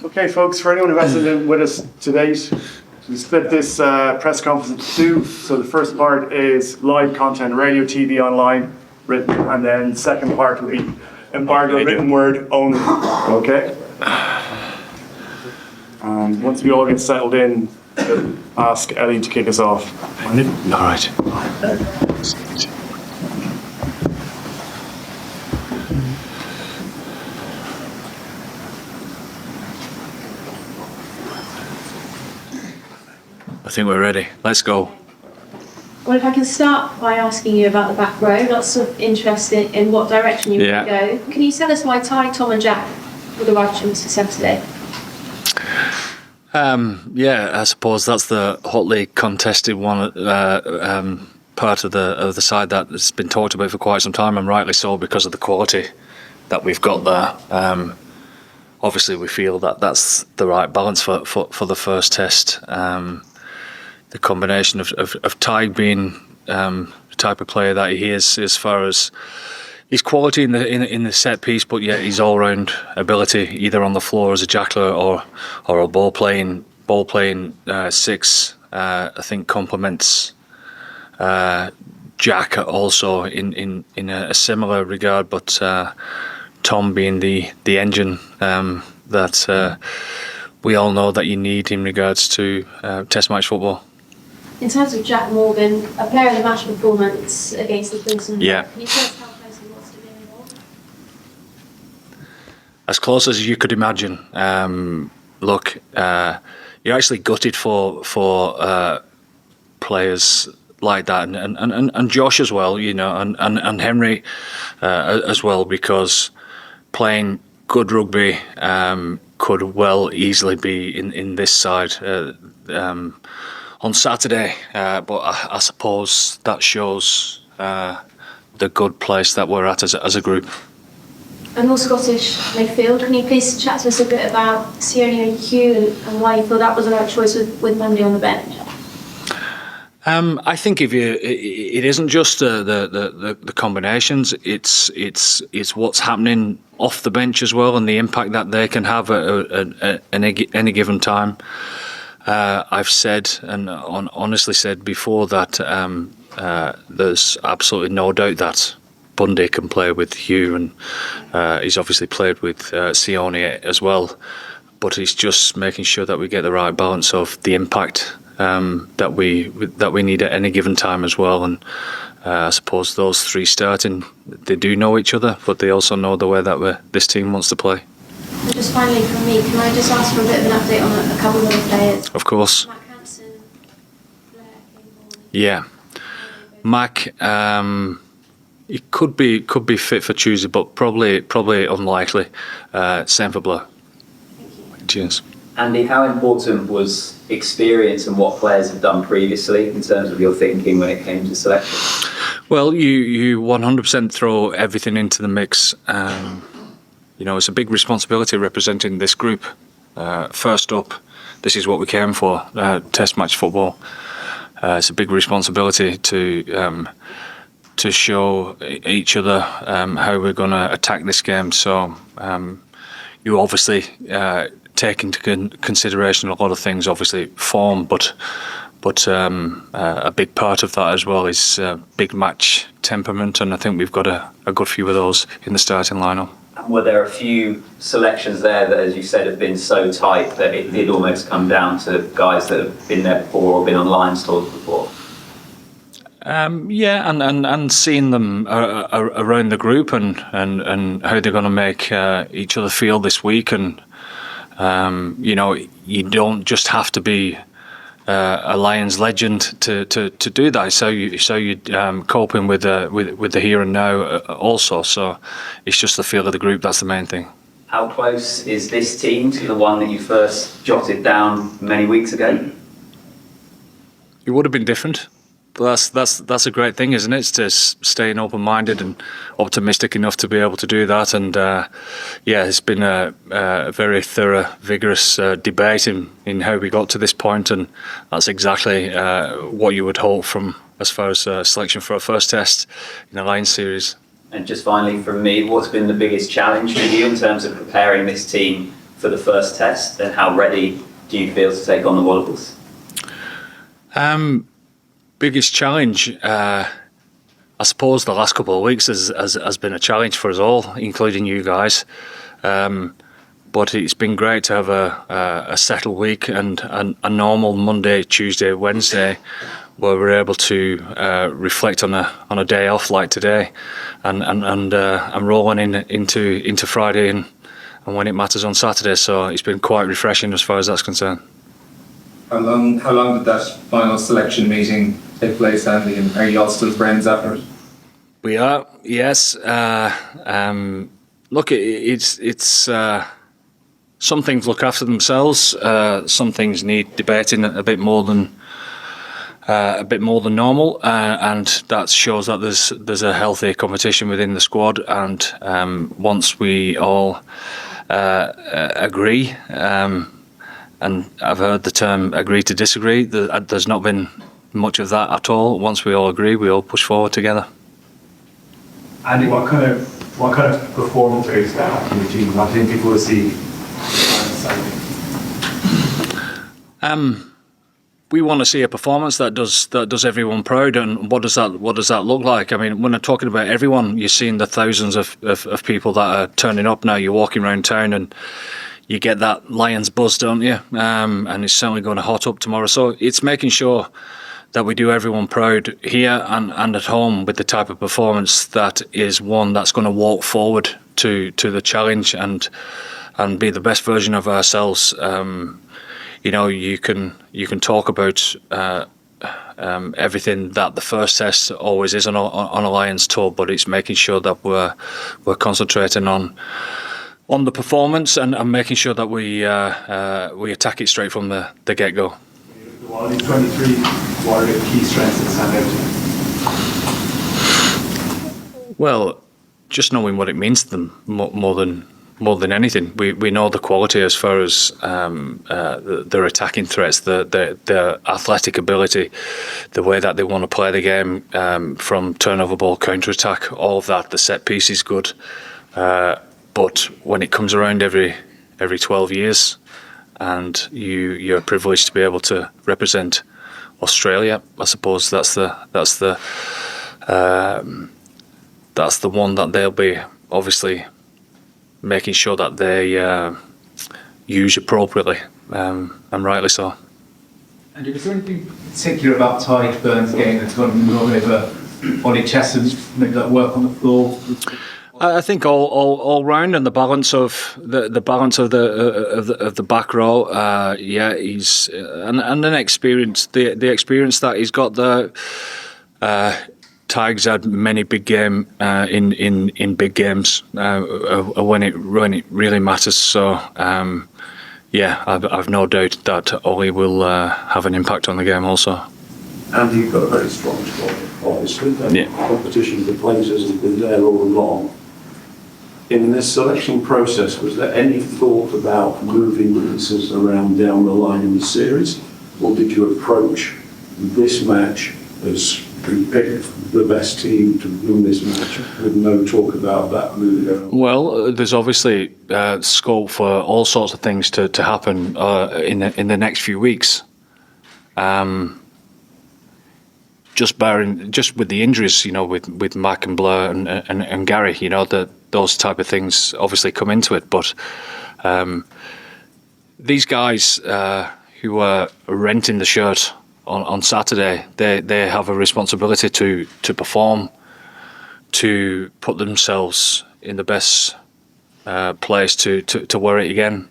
Okay, folks, for anyone who hasn't been with us to date, we split this press conference into two. So the first part is live content, radio, TV, online, written, and then the second part will be embargo, written word only. Okay? And once we all get settled in, I'll ask Ellie to kick us off. All right. I think we're ready. Let's go. Well, if I can start by asking you about the back row, lots of interest in what direction you want to go. Can you tell us why Ty, Tom and Jack were the right choice for Saturday? I suppose that's the hotly contested one part of the side that has been talked about for quite some time, and rightly so, because of the quality that we've got there. Obviously, we feel that that's the right balance for the first test. The combination of Ty being the type of player that he is, as far as his quality in the set piece, but yet his all-round ability, either on the floor as a jackler or a ball playing six, I think complements Jack also in a similar regard. But Tom being the engine that we all know that you need in regards to Test match football. In terms of Jack Morgan, a player of the match performance against the Crimson, yeah. Can you tell us how close he was to being involved? As close as you could imagine. Look, you're actually gutted for players like that, and Josh as well, you know, and Henry as well, because playing good rugby could well easily be in this side on Saturday, but I suppose that shows the good place that we're at as a group. And all Scottish midfield, can you please chat to us a bit about Sione and Hugh and why you thought that was the right choice with Monday on the bench? I think it isn't just the combinations. It's what's happening off the bench as well, and the impact that they can have at any given time. I've said and honestly said before that there's absolutely no doubt that Bundy can play with Hugh, and he's obviously played with Sione as well. But it's just making sure that we get the right balance of the impact that we need at any given time as well. And I suppose those three starting, they do know each other, but they also know the way that this team wants to play. And just finally from me, can I just ask for a bit of an update on a couple of the players? Of course. Mac Hansen, Blair, yeah. Mac, he could be fit for Tuesday, but probably unlikely. Same for Blair. Thank you. Cheers. Andy, how important was experience and what players have done previously in terms of your thinking when it came to selection? Well, you 100% throw everything into the mix. You know, it's a big responsibility representing this group. First up, this is what we came for, Test match football. It's a big responsibility to show each other how we're going to attack this game. So you obviously take into consideration a lot of things, obviously form, but a big part of that as well is big match temperament, and I think we've got a good few of those in the starting lineup. Were there a few selections there that, as you said, have been so tight that it did almost come down to guys that have been there before or been on Lions tours before? Yeah, and seeing them around the group and how they're going to make each other feel this week, and you know, you don't just have to be a Lions legend to do that. So you coping with the here and now also. So it's just the feel of the group. That's the main thing. How close is this team to the one that you first jotted down many weeks ago? It would have been different. But that's a great thing, isn't it? It's just staying open-minded and optimistic enough to be able to do that. And yeah, it's been a very thorough, vigorous debate in how we got to this point, and that's exactly what you would hope from as far as selection for a first test in the Lions series. And just finally from me, what's been the biggest challenge for you in terms of preparing this team for the first test, and how ready do you feel to take on the Wallabies? Biggest challenge, I suppose the last couple of weeks has been a challenge for us all, including you guys. But it's been great to have a settled week and a normal Monday, Tuesday, Wednesday, where we're able to reflect on a day off like today, and rolling into Friday and when it matters on Saturday. So it's been quite refreshing as far as that's concerned. How long did that final selection meeting take place, Andy? And are you all still friends after it? We are, yes. Look, it's some things look after themselves. Some things need debating a bit more than normal, and that shows that there's a healthy competition within the squad. And once we all agree, and I've heard the term "agree to disagree," there's not been much of that at all. Once we all agree, we all push forward together. Andy, what kind of performance are you expecting from the team? What do people will see? We want to see a performance that does everyone proud. And what does that look like? I mean, when I'm talking about everyone, you're seeing the thousands of people that are turning up now. You're walking around town and you get that Lions buzz, don't you? And it's certainly going to hot up tomorrow. So it's making sure that we do everyone proud here and at home with the type of performance that is one that's going to walk forward to the challenge and be the best version of ourselves. You know, you can talk about everything that the first test always is on a Lions tour, but it's making sure that we're concentrating on the performance and making sure that we attack it straight from the get-go. The Wallabies 23, what are the key strengths that stand out? Well, just knowing what it means to them more than anything. We know the quality as far as their attacking threats, their athletic ability, the way that they want to play the game, from turnover ball, counter-attack, all of that. The set piece is good. But when it comes around every 12 years and you're privileged to be able to represent Australia, I suppose that's the one that they'll be obviously making sure that they use appropriately, and rightly so. And is there anything particular about Ty Burns' game that's got him over Ollie Chesson, maybe that work on the floor? I think all round, and the balance of the back row. He's and an experience. The experience that he's got there. Tig's had many big game in big games when it really matters. So I've no doubt that Ollie will have an impact on the game also. And you've got a very strong squad, obviously. The competition for places has been there all along. In this selection process, was there any thought about moving pieces around down the line in the series, or did you approach this match as we pick the best team to win this match with no talk about that moving around? Well, there's obviously scope for all sorts of things to happen in the next few weeks. Just with the injuries, with Mac and Blair and Gary, that those type of things obviously come into it. But these guys who are renting the shirt on Saturday, they have a responsibility to perform, to put themselves in the best place to wear it again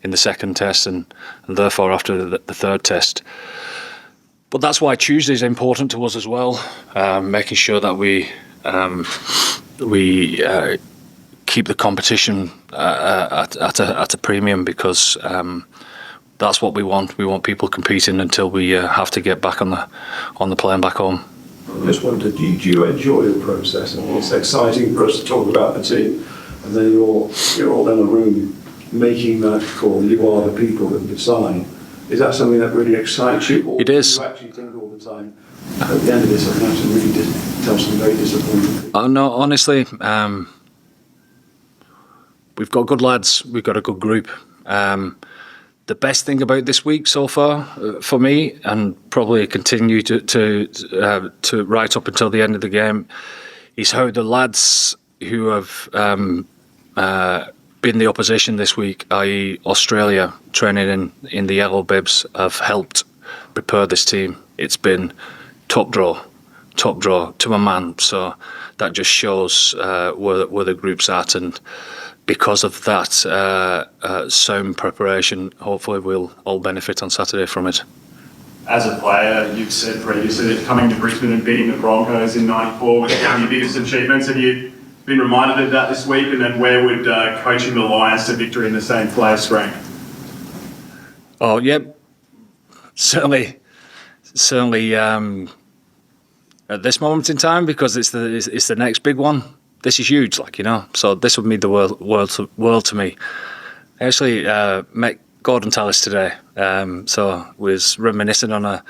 in the second test and therefore after the third test. But that's why Tuesday is important to us as well, making sure that we keep the competition at a premium, because that's what we want. We want people competing until we have to get back on the plane back home. I just wondered, do you enjoy the process? And it's exciting for us to talk about the team, and then you're all in a room making that call. You are the people that decide. Is that something that really excites you? Or It is. Do you actually think all the time, at the end of this, I'm going to really tell some very disappointing. Oh no, honestly, we've got good lads. We've got a good group. The best thing about this week so far, for me, and probably continue to right up until the end of the game, is how the lads who have been the opposition this week, i.e. Australia, training in the yellow bibs, have helped prepare this team. It's been top draw to a man. So that just shows where the group's at, and because of that sound preparation, hopefully we'll all benefit on Saturday from it. As a player, you've said previously that coming to Brisbane and beating the Broncos in '94 was one of your biggest achievements. Have you been reminded of that this week? And then where would coaching the Lions to victory in the same place rank? Oh, yeah, certainly. At this moment in time, because it's the next big one. This is huge, So this would mean the world to me. I actually met Gordon Tallis today, so was reminiscing on a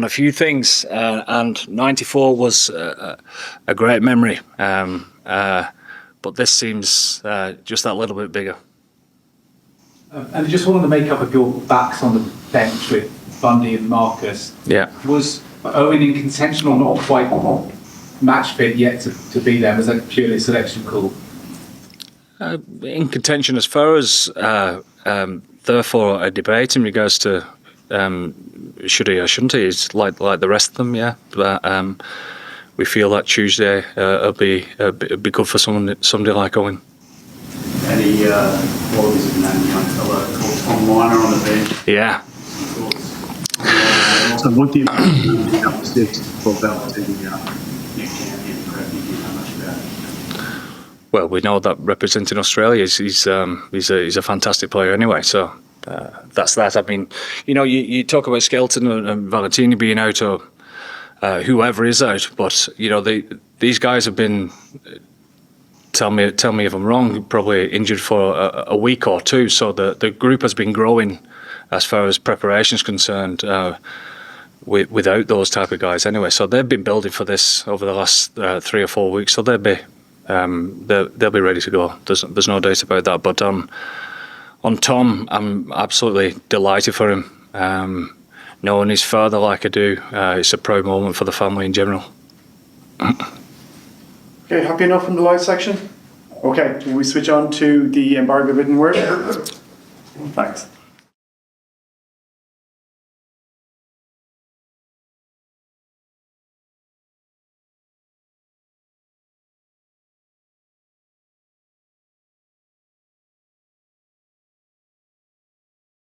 few things, and '94 was a great memory. But this seems just that little bit bigger. And just one of the makeup of your backs on the bench with Bundy and Marcus. Yeah. Was Owen in contention or not quite match fit yet to be there? Was that purely a selection call? In contention as far as therefore a debate in regards to should he or shouldn't he, is like the rest of them, yeah. But we feel that Tuesday will be good for somebody like Owen. Any qualities of that young fellow called Tom Liner on the bench? Yeah. So what do you think up the steps for validating Nick Cammy and Craig? Do you know much about it? Well, we know that representing Australia, he's a fantastic player anyway. So that's that. I mean, you talk about Skelton and Valentini being out, or whoever is out, but these guys have been. Tell me if I'm wrong. Probably injured for a week or two. So the group has been growing as far as preparation is concerned. Without those type of guys anyway, so they've been building for this over the last 3 or 4 weeks. So they'll be ready to go. There's no doubt about that. But on Tom, I'm absolutely delighted for him. Knowing his father like I do, it's a proud moment for the family in general. Okay, happy enough in the live section? Okay, will we switch on to the embargo written word? Thanks.